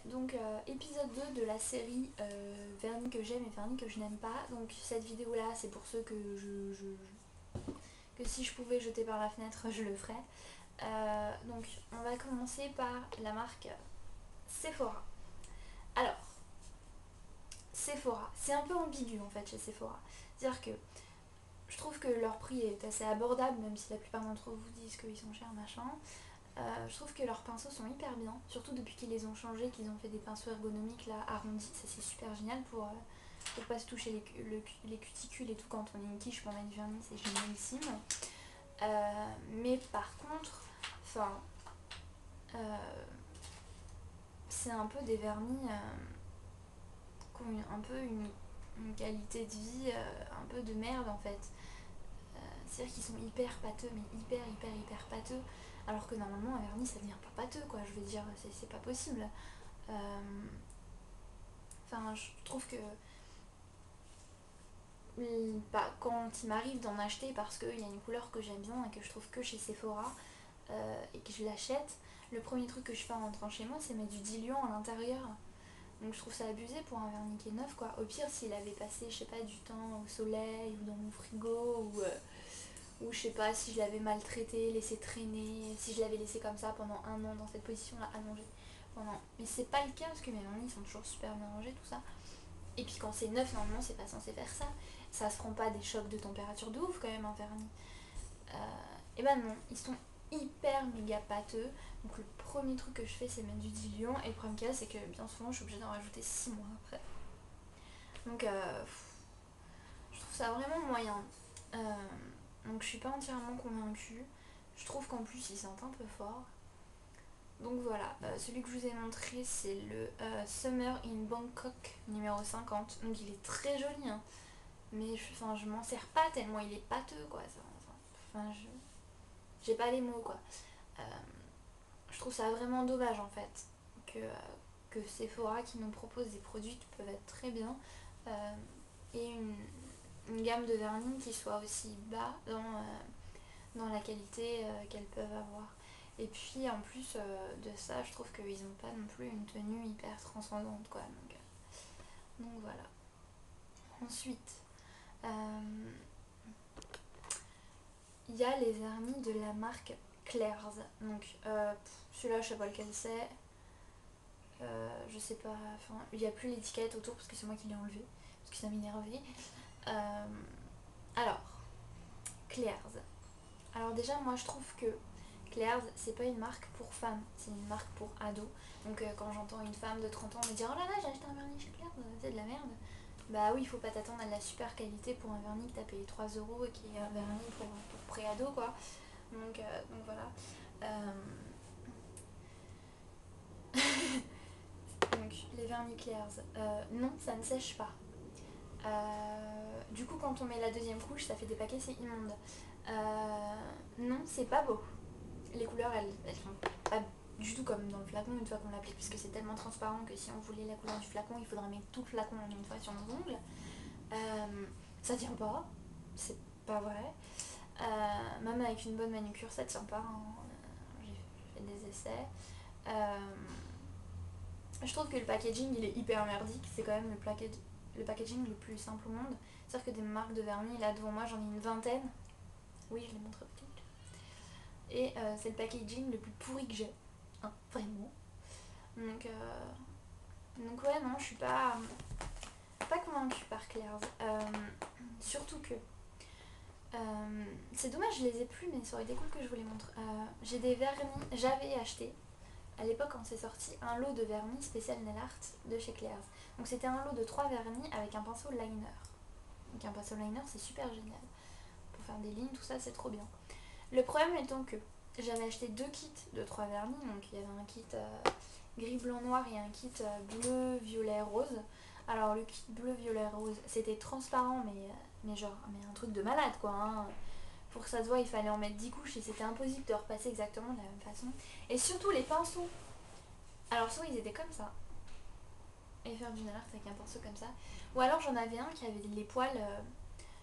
Donc épisode 2 de la série vernis que j'aime et vernis que je n'aime pas. Donc cette vidéo là c'est pour ceux que que si je pouvais jeter par la fenêtre je le ferais. Donc on va commencer par la marque Sephora. Alors Sephora, c'est un peu ambigu en fait chez Sephora. C'est-à-dire que je trouve que leur prix est assez abordable, même si la plupart d'entre vous disent qu'ils sont chers machin. Je trouve que leurs pinceaux sont hyper bien, surtout depuis qu'ils les ont changés, qu'ils ont fait des pinceaux ergonomiques là arrondis, ça c'est super génial pour pas se toucher les cuticules et tout quand on est une quiche pour mettre du vernis, c'est génialissime. Mais par contre, enfin, c'est un peu des vernis qui ont un peu une qualité de vie un peu de merde en fait. C'est-à-dire qu'ils sont hyper pâteux, mais hyper pâteux. Alors que normalement un vernis ça devient pas pâteux quoi, je veux dire, c'est pas possible. Enfin, je trouve que quand il m'arrive d'en acheter parce qu'il y a une couleur que j'aime bien et que je trouve que chez Sephora et que je l'achète, le premier truc que je fais en rentrant chez moi c'est mettre du diluant à l'intérieur. Donc je trouve ça abusé pour un vernis qui est neuf quoi. Au pire s'il avait passé je sais pas du temps au soleil ou dans mon frigo ou je sais pas si je l'avais maltraité, laissé traîner, si je l'avais laissé comme ça pendant un an dans cette position là allongée. Mais c'est pas le cas parce que mes vernis sont toujours super bien rangés tout ça. Et puis quand c'est neuf, normalement, c'est pas censé faire ça. Ça se prend pas des chocs de température de ouf quand même, un vernis. Et ben non, ils sont hyper méga pâteux. Donc le premier truc que je fais, c'est mettre du diluant. Et le problème qu'il y a, c'est que bien souvent, je suis obligée d'en rajouter 6 mois après. Donc je trouve ça vraiment moyen. Euh, donc je suis pas entièrement convaincue. Je trouve qu'en plus, ils sentent un peu fort. Donc voilà, celui que je vous ai montré, c'est le Summer in Bangkok numéro 50. Donc il est très joli, hein. Mais je m'en sers pas tellement il est pâteux quoi. Enfin, j'ai pas les mots quoi. Euh, je trouve ça vraiment dommage en fait que Sephora qui nous propose des produits qui peuvent être très bien et une gamme de vernis qui soit aussi bas dans la qualité qu'elles peuvent avoir. Et puis en plus de ça, je trouve qu'ils n'ont pas non plus une tenue hyper transcendante quoi. Donc voilà. Ensuite, il y a les vernis de la marque Claire's. Donc celui-là, je sais pas lequel c'est. Je sais pas. Enfin, il n'y a plus l'étiquette autour parce que c'est moi qui l'ai enlevé. Parce que ça m'énervait. Alors, Claire's. Alors déjà, moi je trouve que Claire's, c'est pas une marque pour femmes, c'est une marque pour ados. Donc quand j'entends une femme de 30 ans me dire oh là là, j'ai acheté un vernis chez Claire's, c'est de la merde. Bah oui, il faut pas t'attendre à de la super qualité pour un vernis que t'as payé 3 euros et qui est un vernis pour pré-ado quoi. Donc voilà. Donc les vernis Claire's, non, ça ne sèche pas. Du coup, quand on met la deuxième couche, ça fait des paquets, c'est immonde. Non, c'est pas beau. Les couleurs, elles sont pas du tout comme dans le flacon une fois qu'on l'applique, puisque c'est tellement transparent que si on voulait la couleur du flacon, il faudrait mettre tout le flacon en une fois sur nos ongles. Ça tient pas, c'est pas vrai. Même avec une bonne manucure, ça tient pas, hein. J'ai fait des essais. Je trouve que le packaging il est hyper merdique, c'est quand même le packaging le plus simple au monde. C'est-à-dire que des marques de vernis, là devant moi j'en ai une vingtaine. Oui, je les montre petite. Et c'est le packaging le plus pourri que j'ai. Hein, vraiment. Donc ouais, non, je suis pas convaincue par Claire's. Surtout que c'est dommage, je les ai plus, mais ça aurait été cool que je vous les montre. J'ai des vernis, j'avais acheté à l'époque quand c'est sorti un lot de vernis spécial nail art de chez Claire's. Donc c'était un lot de 3 vernis avec un pinceau liner. Donc un pinceau liner c'est super génial. Pour faire des lignes, tout ça c'est trop bien. Le problème étant que j'avais acheté 2 kits de 3 vernis. Donc il y avait un kit gris, blanc, noir et un kit bleu, violet, rose. Alors le kit bleu, violet, rose c'était transparent mais genre mais un truc de malade quoi, hein. Pour que ça se voit, il fallait en mettre 10 couches et c'était impossible de repasser exactement de la même façon. Et surtout les pinceaux. Alors soit ils étaient comme ça, et faire du nail art avec un pinceau comme ça. Ou alors j'en avais un qui avait les poils,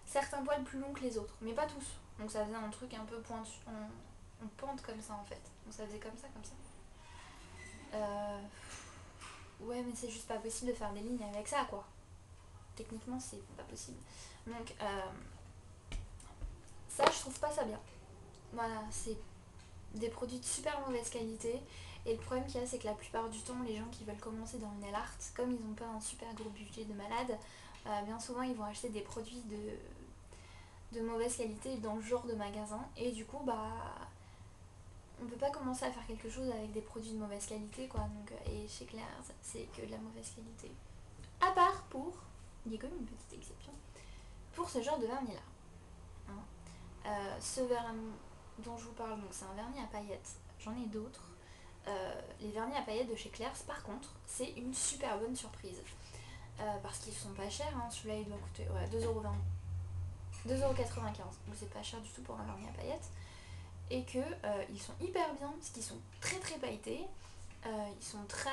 certains poils plus longs que les autres, mais pas tous. Donc ça faisait un truc un peu pointu, en pente comme ça en fait. Donc ça faisait comme ça, comme ça. mais c'est juste pas possible de faire des lignes avec ça quoi. Techniquement c'est pas possible. Donc ça je trouve pas ça bien. Voilà, c'est des produits de super mauvaise qualité. Et le problème qu'il y a, c'est que la plupart du temps, les gens qui veulent commencer dans le nail art, comme ils n'ont pas un super gros budget de malade, bien souvent ils vont acheter des produits de mauvaise qualité dans le genre de magasin. Et du coup, bah, on peut pas commencer à faire quelque chose avec des produits de mauvaise qualité, quoi. Donc, et chez Claire's, c'est que de la mauvaise qualité. À part pour, il y a quand même une petite exception, pour ce genre de vernis-là. Hein. Ce vernis dont je vous parle, donc c'est un vernis à paillettes. J'en ai d'autres. Les vernis à paillettes de chez Claire's, par contre, c'est une super bonne surprise. Parce qu'ils sont pas chers, hein. Celui-là il doit coûter ouais, 2,20€. 2,95€. Donc c'est pas cher du tout pour un vernis à paillettes. Et que ils sont hyper bien, parce qu'ils sont très très pailletés. Ils sont très.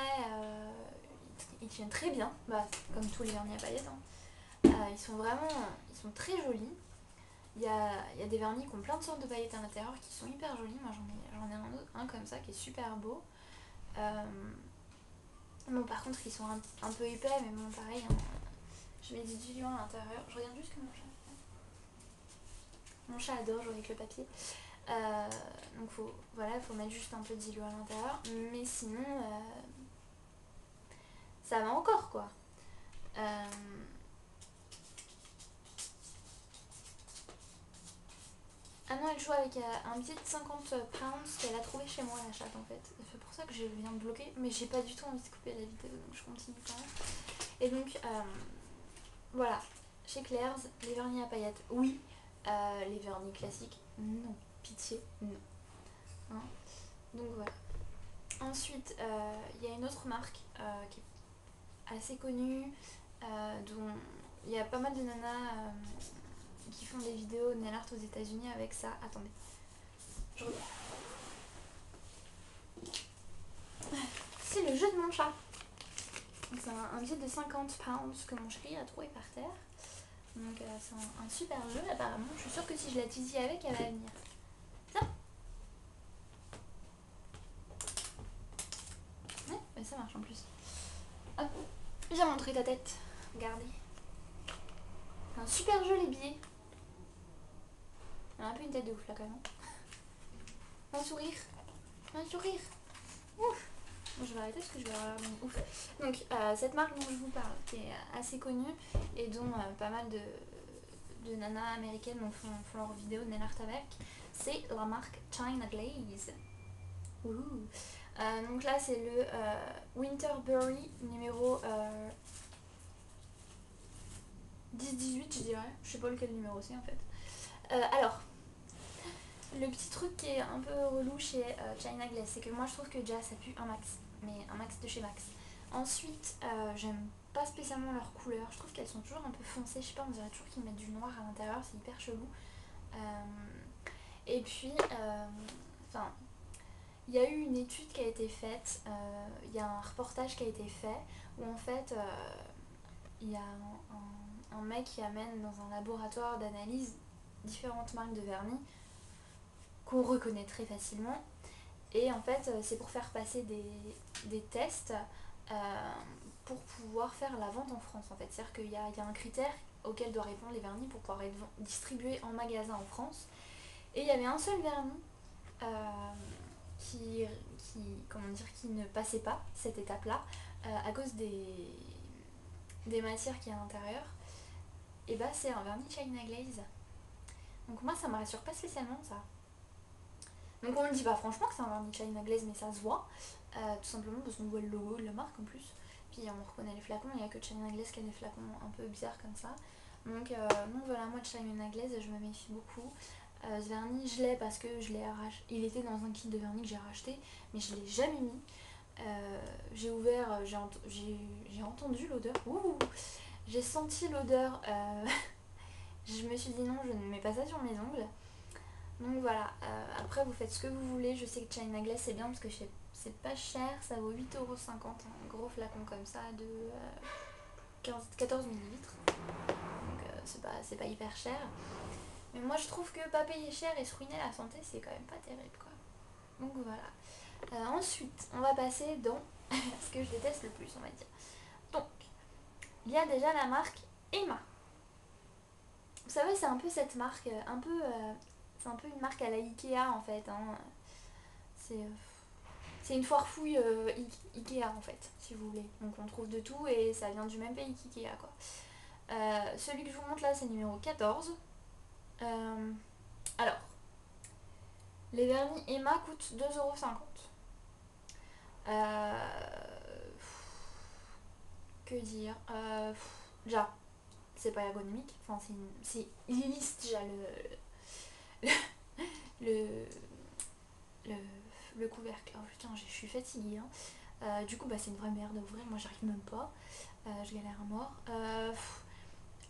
Ils tiennent très bien, bah, comme tous les vernis à paillettes. Hein. Ils sont vraiment. Ils sont très jolis. Il y a des vernis qui ont plein de sortes de paillettes à l'intérieur qui sont hyper jolis. Moi j'en ai un comme ça qui est super beau. Bon, par contre, ils sont un peu épais, mais bon, pareil. Hein, je mets du diluant à l'intérieur. Je regarde juste que mon chat adore jouer avec le papier. Donc, voilà, faut mettre juste un peu de diluant à l'intérieur. Mais sinon, ça va encore, quoi. Ah non, elle joue avec un billet de 50 pounds qu'elle a trouvé chez moi, la chatte, en fait. C'est pour ça que je viens de bloquer, mais j'ai pas du tout envie de couper la vidéo, donc je continue quand même. Et donc, voilà, chez Claire's, les vernis à paillettes, oui. Les vernis classiques, non. Pitié, non. Hein, donc voilà. Ensuite, il y a une autre marque qui est assez connue, dont il y a pas mal de nanas qui font des vidéos de nail art aux États-Unis avec ça. Attendez, je regarde. C'est le jeu de mon chat. C'est un billet de 50 pounds que mon chéri a trouvé par terre. Donc c'est un super jeu apparemment. Je suis sûre que si je la titille avec, elle va venir. Tiens. Ouais, mais ça marche en plus. Hop, viens montrer ta tête. Regardez. C'est un super jeu les billets. Elle a un peu une tête de ouf là quand même. Un sourire. Un sourire. Ouf. Bon, je vais arrêter parce que je vais avoir l'air ouf. Donc cette marque dont je vous parle, qui est assez connue et dont pas mal de nanas américaines font leurs vidéos de nail art avec, c'est la marque China Glaze. Donc là c'est le Winterberry numéro 10-18 je dirais, je sais pas lequel numéro c'est en fait. Alors, le petit truc qui est un peu relou chez China Glaze, c'est que moi je trouve que déjà ça pue un max, mais un max de chez Max. Ensuite, j'aime pas spécialement leurs couleurs, je trouve qu'elles sont toujours un peu foncées, je sais pas, on dirait toujours qu'ils mettent du noir à l'intérieur, c'est hyper chelou. Et puis, enfin, il y a eu une étude qui a été faite, il y a un reportage qui a été fait, où en fait, il y a un mec qui amène dans un laboratoire d'analyse différentes marques de vernis qu'on reconnaît très facilement. Et en fait, c'est pour faire passer des tests pour pouvoir faire la vente en France. En fait, c'est-à-dire qu'il y a un critère auquel doivent répondre les vernis pour pouvoir être distribués en magasin en France. Et il y avait un seul vernis qui ne passait pas cette étape-là à cause des matières qu'il y a à l'intérieur. Et bah c'est un vernis China Glaze. Donc moi ça me rassure pas spécialement ça. Donc on ne dit pas franchement que c'est un vernis China Glaze, mais ça se voit, tout simplement parce qu'on voit le logo de la marque en plus. Puis on reconnaît les flacons, il n'y a que China Glaze qui a des flacons un peu bizarres comme ça. Donc voilà, moi de China Glaze je me méfie beaucoup. Ce vernis je l'ai parce que je l'ai arraché, il était dans un kit de vernis que j'ai racheté, mais je l'ai jamais mis. J'ai ouvert, j'ai entendu l'odeur, j'ai senti l'odeur, je me suis dit non, je ne mets pas ça sur mes ongles. Donc voilà, après vous faites ce que vous voulez, je sais que China Glaze c'est bien parce que c'est pas cher, ça vaut 8,50€, un gros flacon comme ça de 14 ml. Donc c'est pas hyper cher. Mais moi je trouve que pas payer cher et se ruiner la santé c'est quand même pas terrible quoi. Donc voilà. Ensuite on va passer dans ce que je déteste le plus, on va dire. Donc, il y a déjà la marque Emma. Vous savez, c'est un peu cette marque, c'est un peu une marque à la Ikea en fait. Hein. C'est c'est une foire fouille Ikea en fait, si vous voulez. Donc on trouve de tout et ça vient du même pays qu'Ikea quoi. Celui que je vous montre là, c'est numéro 14. Alors, les vernis Emma coûtent 2,50 €. Que dire déjà, c'est pas ergonomique. Enfin, il lisse déjà le, le, le couvercle. Oh putain, je suis fatiguée. Hein. Du coup, bah, c'est une vraie merde à ouvrir. Moi, j'arrive même pas. Je galère à mort.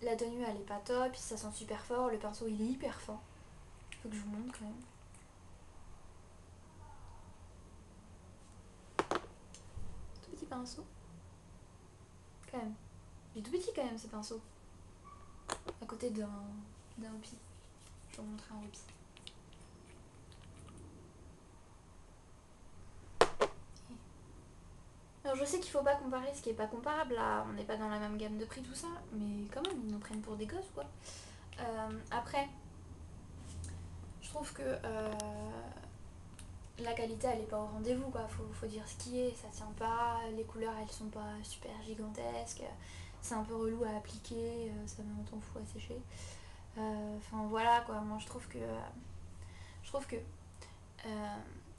La tenue, elle est pas top. Ça sent super fort. Le pinceau, il est hyper fin. Faut que je vous montre quand même. Tout petit pinceau. Quand même. Il est tout petit quand même, ce pinceau. À côté d'un hobby. Je vais vous montrer un hobby. Alors je sais qu'il faut pas comparer ce qui est pas comparable, là on n'est pas dans la même gamme de prix tout ça, mais quand même ils nous prennent pour des gosses quoi. Après, je trouve que la qualité elle est pas au rendez-vous quoi, faut dire ce qui est, ça tient pas, les couleurs elles sont pas super gigantesques, c'est un peu relou à appliquer, ça met un temps fou à sécher. Enfin voilà quoi, moi je trouve que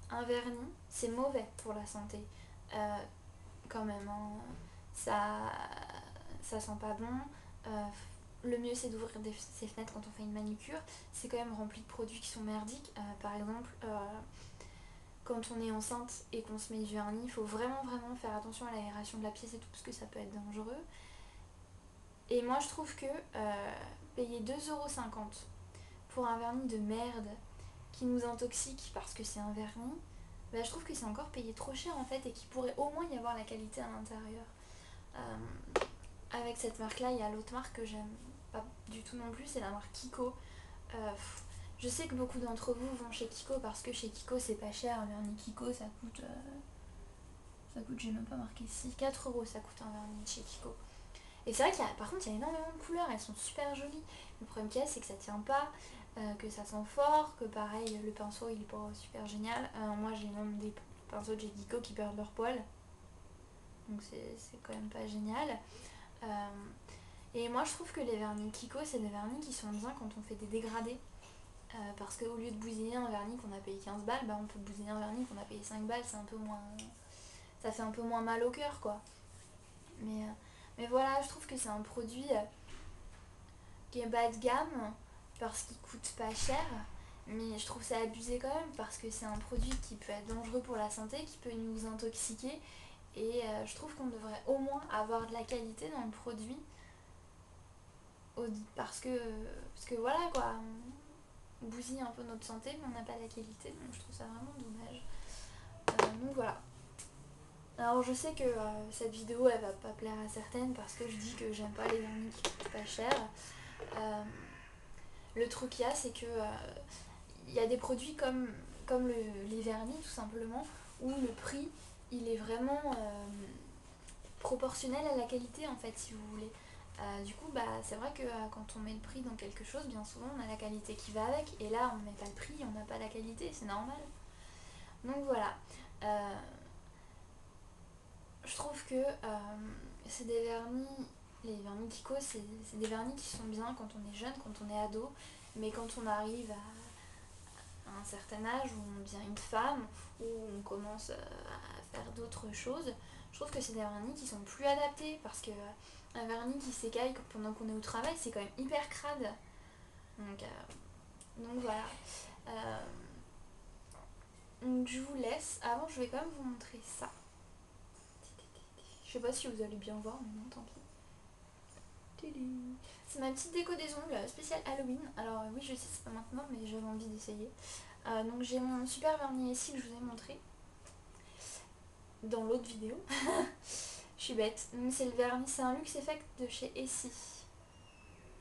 un vernis c'est mauvais pour la santé. Euh, Quand même, hein. ça, ça sent pas bon. Euh, le mieux c'est d'ouvrir ses fenêtres quand on fait une manucure. C'est quand même rempli de produits qui sont merdiques. Par exemple, quand on est enceinte et qu'on se met du vernis, il faut vraiment vraiment faire attention à l'aération de la pièce et tout parce que ça peut être dangereux. Et moi je trouve que payer 2,50 € pour un vernis de merde qui nous intoxique parce que c'est un vernis, bah, je trouve que c'est encore payé trop cher en fait et qu'il pourrait au moins y avoir la qualité à l'intérieur. Avec cette marque là, il y a l'autre marque que j'aime pas du tout non plus, c'est la marque Kiko. Je sais que beaucoup d'entre vous vont chez Kiko parce que chez Kiko c'est pas cher, un vernis Kiko ça coûte, j'ai même pas marqué ici, 4 € ça coûte un vernis chez Kiko. Et c'est vrai par contre il y a énormément de couleurs, elles sont super jolies. Le problème qu'il y a c'est que ça tient pas, que ça sent fort, que pareil le pinceau il est pas super génial. Moi j'ai même des pinceaux de chez Kiko qui perdent leur poil, donc c'est quand même pas génial. Euh, et moi je trouve que les vernis Kiko c'est des vernis qui sont bien quand on fait des dégradés. Parce qu'au lieu de bousiller un vernis qu'on a payé 15 balles, bah on peut bousiller un vernis qu'on a payé 5 balles, c'est un peu moins. Ça fait un peu moins mal au cœur quoi. Mais voilà, je trouve que c'est un produit qui est bas de gamme parce qu'il coûte pas cher. Mais je trouve ça abusé quand même parce que c'est un produit qui peut être dangereux pour la santé, qui peut nous intoxiquer. Et je trouve qu'on devrait au moins avoir de la qualité dans le produit. Parce que voilà quoi, on bousille un peu notre santé mais on n'a pas la qualité. Donc je trouve ça vraiment dommage. Donc voilà. Alors je sais que cette vidéo elle va pas plaire à certaines parce que je dis que j'aime pas les vernis qui coûtent pas cher. Le truc qu'il y a c'est que il y a des produits comme les vernis tout simplement où le prix il est vraiment proportionnel à la qualité en fait si vous voulez. Du coup bah c'est vrai que quand on met le prix dans quelque chose bien souvent on a la qualité qui va avec et là on met pas le prix on n'a pas la qualité, c'est normal. Donc voilà. Je trouve que c'est des vernis, les vernis Kiko, c'est des vernis qui sont bien quand on est jeune, quand on est ado, mais quand on arrive à un certain âge où on devient une femme, où on commence à faire d'autres choses, je trouve que c'est des vernis qui sont plus adaptés parce que un vernis qui s'écaille pendant qu'on est au travail, c'est quand même hyper crade. Donc voilà. Euh, donc je vous laisse. Avant, je vais quand même vous montrer ça. Je sais pas si vous allez bien voir, mais non, tant pis. C'est ma petite déco des ongles spéciale Halloween. Alors oui, je sais, c'est pas maintenant, mais j'avais envie d'essayer. Donc j'ai mon super vernis ici que je vous ai montré dans l'autre vidéo. Je suis bête. Donc c'est le vernis, c'est un Luxe Effect de chez Essie.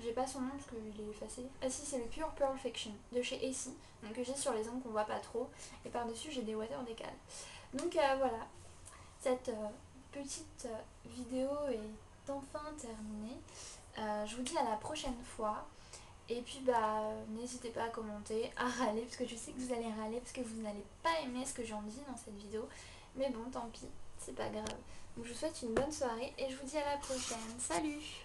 J'ai pas son nom parce qu'il est effacé. Ah si, c'est le Pure Perfection de chez Essie. Donc que j'ai sur les ongles qu'on voit pas trop. Et par-dessus, j'ai des water décal. Donc voilà. cette petite vidéo est enfin terminée. Je vous dis à la prochaine fois. Et puis n'hésitez pas à commenter, à râler, parce que je sais que vous allez râler, parce que vous n'allez pas aimer ce que j'en dis dans cette vidéo. Mais bon, tant pis, c'est pas grave. Donc je vous souhaite une bonne soirée et je vous dis à la prochaine. Salut!